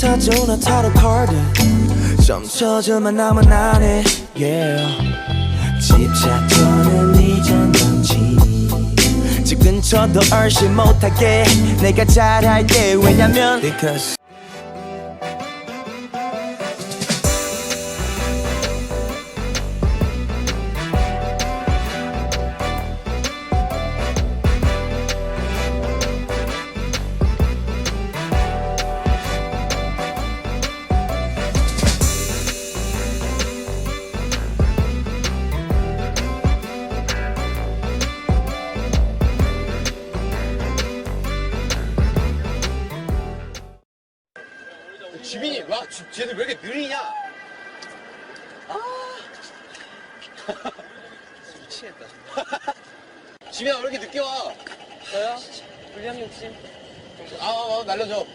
사조나 타로 카드 점쳐져만 남은 안에 yeah. 집착하는 이 장난치 집 근처도 얼씬 못하게 내가 잘할게 왜냐면 Because 지민이 와 쟤들 왜 이렇게 느리냐? 아 미치겠다. 지민아 왜 이렇게 늦게 와? 저요? 불량 욕심. 날려줘.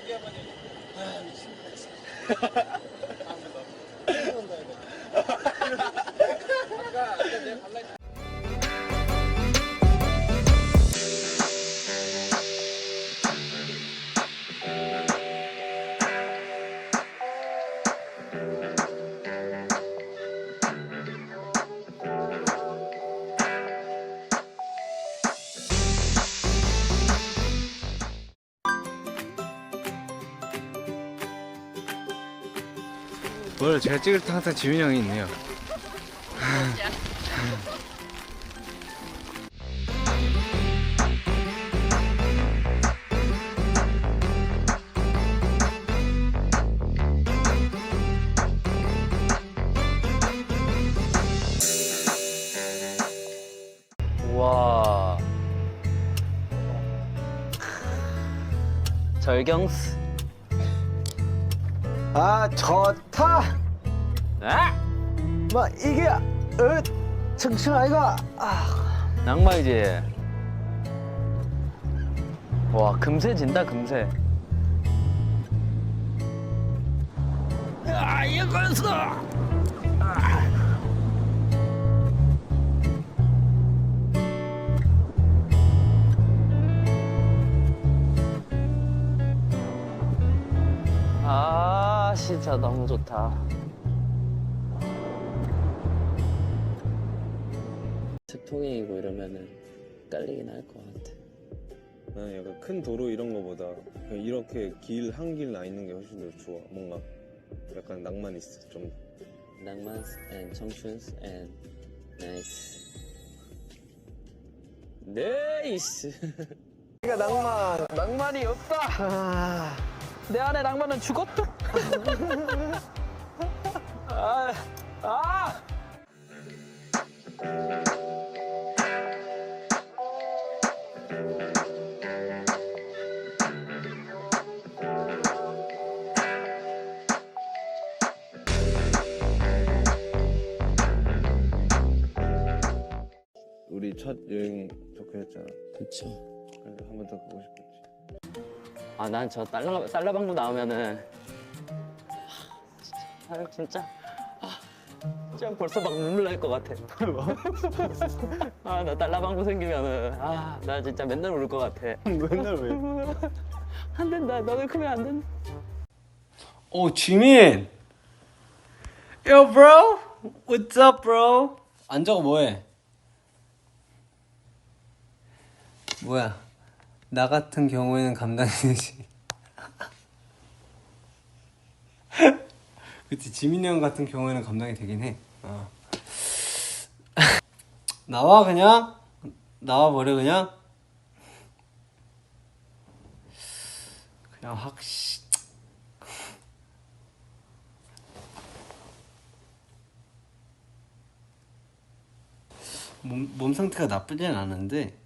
원래 제가 찍을 때 항상 지민이 형이 있네요. 우와. 절경스. 아 좋다 아! 뭐 이게 청춘 아이가 낭만이지. 와, 금세 진다, 금세. 아, 이거였어. 아, 진짜 너무 좋다. 특통행이고 이러면은 깔리긴 할 것 같아. 나는 약간 큰 도로 이런 거보다 그냥 이렇게 한 길 나 있는 게 훨씬 더 좋아. 뭔가 약간 낭만 있어. 좀 낭만 and 청춘 and 나이스. 네이스. 낭만이 없다. 내 안에 낭만은 죽었다. 아. 우리 첫 여행 좋겠잖아. 그쵸. 그래서 한 번 더 가고 싶었지. 아, 난 저 쌀라방구 나오면은 진짜 진짜 벌써 막 눈물 날 것 같아. 아, 나 딸라방구 생기면은 나 진짜 맨날 울 것 같아. 맨날 왜? 안 된다. 너는 크면 안 된다. 오, 지민! Yo, bro! What's up, bro? 앉아가 뭐해? 뭐야, 나 같은 경우에는 감당이 되지. 그치, 지민이 형 같은 경우에는 감당이 되긴 해. 나와, 그냥? 나와버려, 그냥? 그냥 몸 상태가 나쁘진 않은데,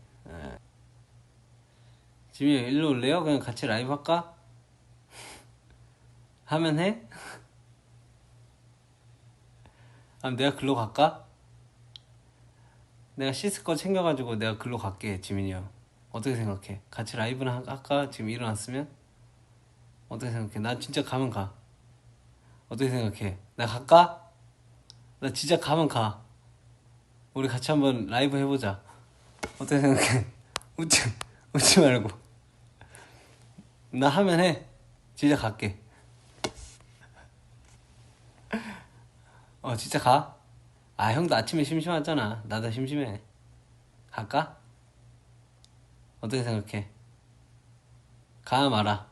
지민이 형 일로 올래요? 그냥 같이 라이브 할까? 하면 해? 그럼 내가 글로 갈까? 내가 씻을 거 챙겨가지고 내가 글로 갈게. 지민이 형 어떻게 생각해? 같이 라이브나 할까? 지금 일어났으면? 어떻게 생각해? 나 진짜 가면 가. 어떻게 생각해? 나 갈까? 나 진짜 가면 가. 우리 같이 한번 라이브 해보자. 어떻게 생각해? 웃지 말고. 나 하면 해. 진짜 갈게. 진짜 가? 아 형도 아침에 심심하잖아. 나도 심심해. 갈까? 어떻게 생각해? 가 마라.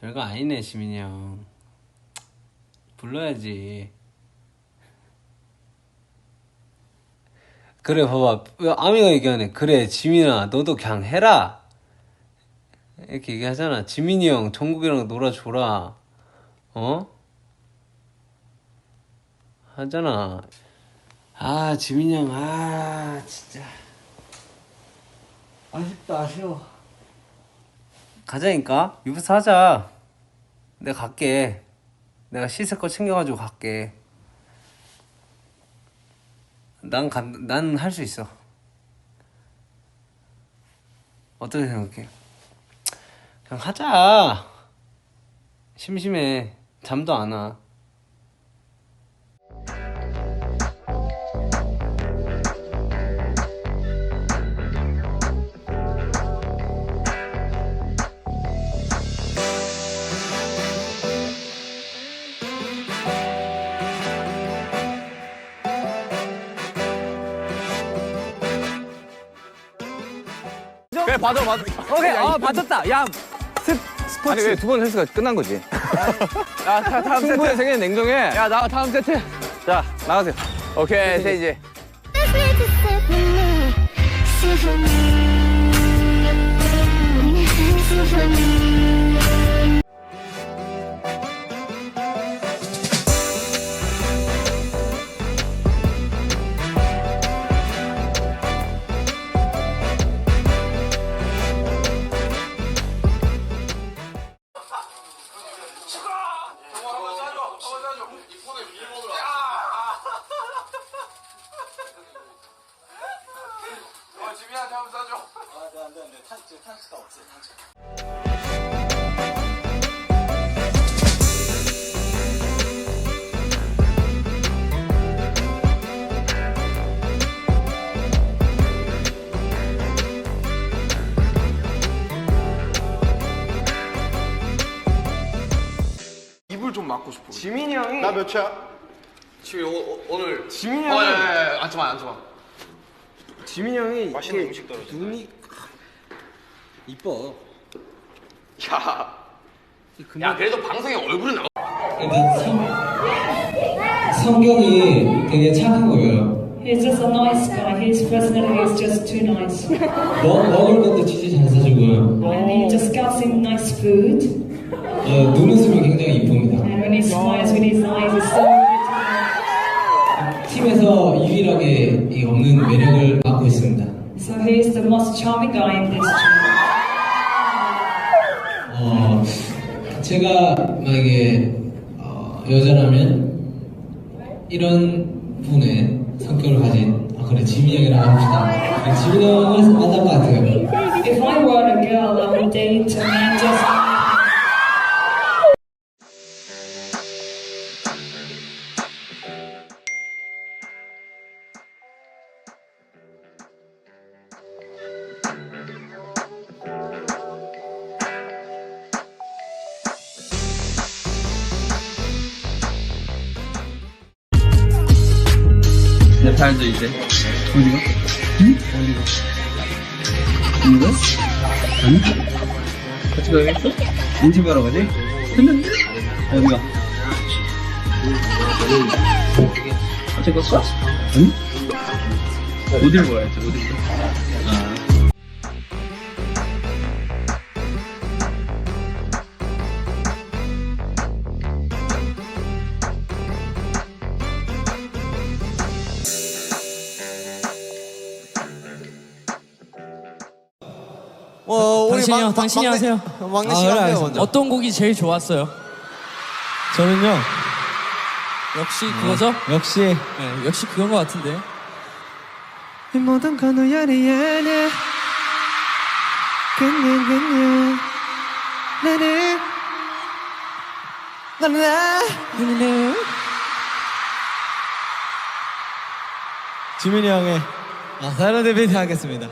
별거 아니네 지민이 형. 불러야지. 그래 봐봐 아미가 얘기하네. 그래 지민아 너도 그냥 해라 이렇게 얘기하잖아. 지민이 형 정국이랑 놀아줘라. 하잖아. 아 지민이 형 진짜 아쉽다. 아쉬워. 가자니까. 유부스 하자. 내가 갈게. 내가 씻을 거 챙겨가지고 갈게. 난 할 수 있어. 어떻게 생각해? 그냥 하자. 심심해. 잠도 안 와. 그래 받아. 오케이, 받았다. 야, 아니 왜 두 번 헬스가 끝난 거지? 야 다음 세트 생긴 냉정해. 야 나 다음 세트. 자 나가세요. 오케이 세이지. 입을 좀 막고 싶어. 지민이 형이 나 몇이야? 지금 오늘 지민이 형이 앉지마. 지민이 형이 맛있는 이게 음식 떨어진다. 눈이 이뻐. 야 그래도 방송에 얼굴은 나와. 성격이 되게 착한 거예요. He's just a nice guy. His personality is just too nice. 먹을 것도 진짜 잘 사주고요. And he discussing nice food. 눈웃음이 굉장히 이쁩니다. And when he smiles with his eyes, it's so beautiful. 팀에서 유일하게 이 없는 매력을 갖고 있습니다. So he is the most charming guy in this team. 제가 만약에 여자라면 이런 분의 성격을 가진 그래 지민이 형이랑 하고 싶다. 지민이 형을 만날 것 같아요. If I were a girl, I would date a man just. 내 팔도 이제. 어디가? 응? 어디가? 이거? 아니? 같이 가야겠어? 인터뷰하러 가지? 했는데? 어디가? 같이 갔어? 응? 어딜 보야지, 어딜 봐. 당신이 하세요. 막내 씨가 하세요 먼저. 어떤 곡이 제일 좋았어요? 저는요. 역시 그거죠? 역시 네, 역시 그건 것 같은데. 이 모든 건 우연이 아니야. 그냥 나는 지민이 형의 사이렌 데뷔트 하겠습니다.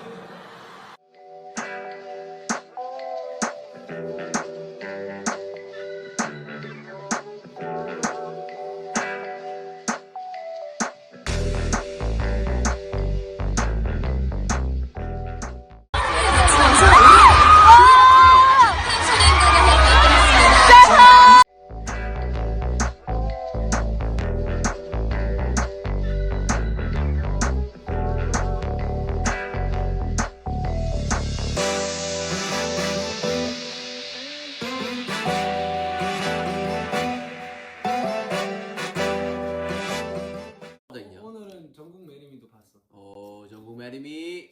메리미.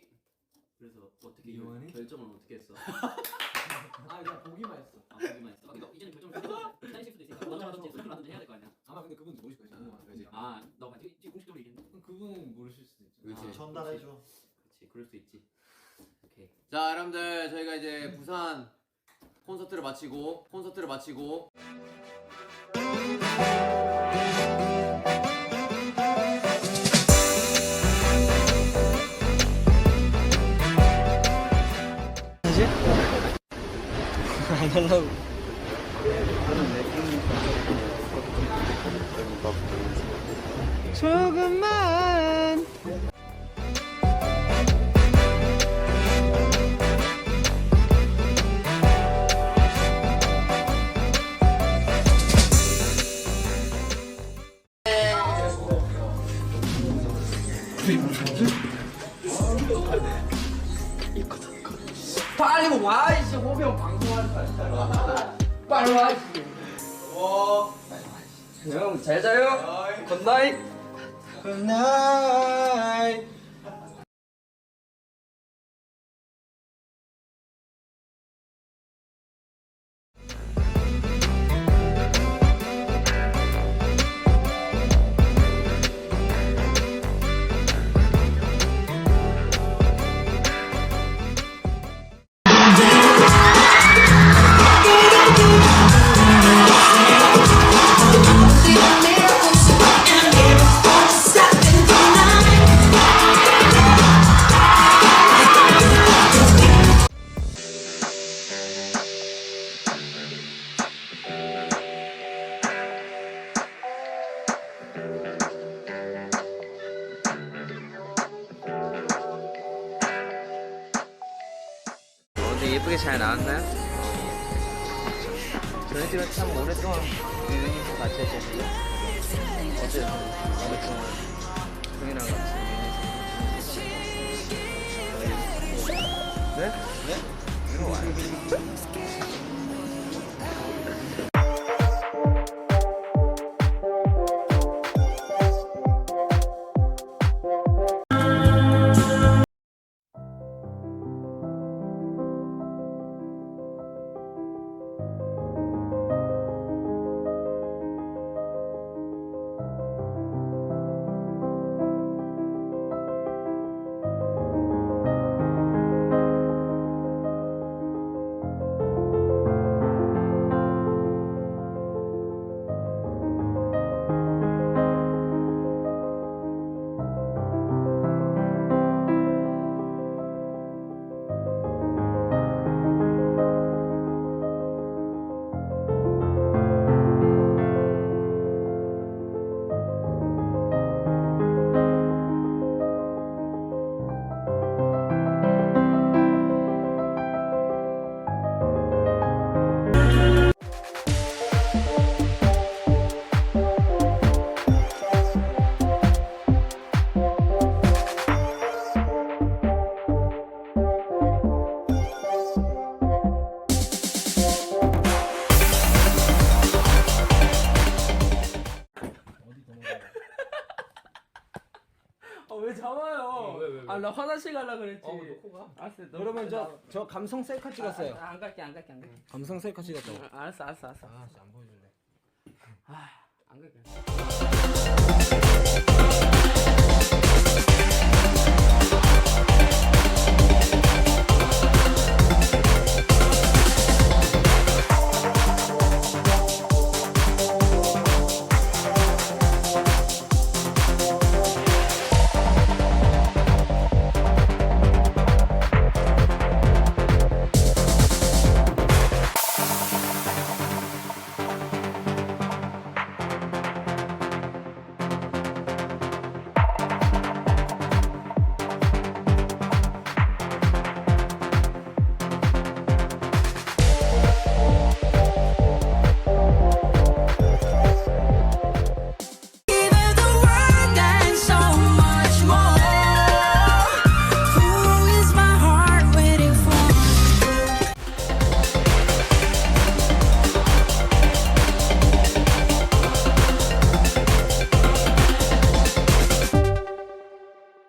그래서 어떻게 결정을 어떻게 했어? 아 그냥 보기만 했어. 아 보기만 했어. 그러니까 이제는 결정을 기다리실 수도 있으니까 먼저 하든지 소리를 하든지 해야 될 거 아니야. 아마 근데 그분 모르실 거예요. 그지? 아 너가 지금 공식적으로 얘기했는데. 그럼 그분은 모르실 수도 있죠. 그렇지. 전달해줘. 그렇지. 그럴 수 있지. 오케이. 자 여러분들 저희가 이제 부산 콘서트를 마치고 빨리 와 이제 호병 방송할 거야. 빨리 와 이제. 형잘 자요. 굿나잇. 굿나잇. 오늘 예쁘게 잘 나왔나요? 저희들은 참 오랫동안 유닛을 같이 했거든요. 어때요? 오랫동안 형이랑 같이 유닛을. 네? 들어와요. 왜 잡아요? 아 나 화장실 가려 그랬지. 너 코가? 알았어. 그러면 저 감성 셀카 찍었어요. 안 갈게. 감성 셀카 찍었다고. 알았어. 안 보여줄래. 안 갈게.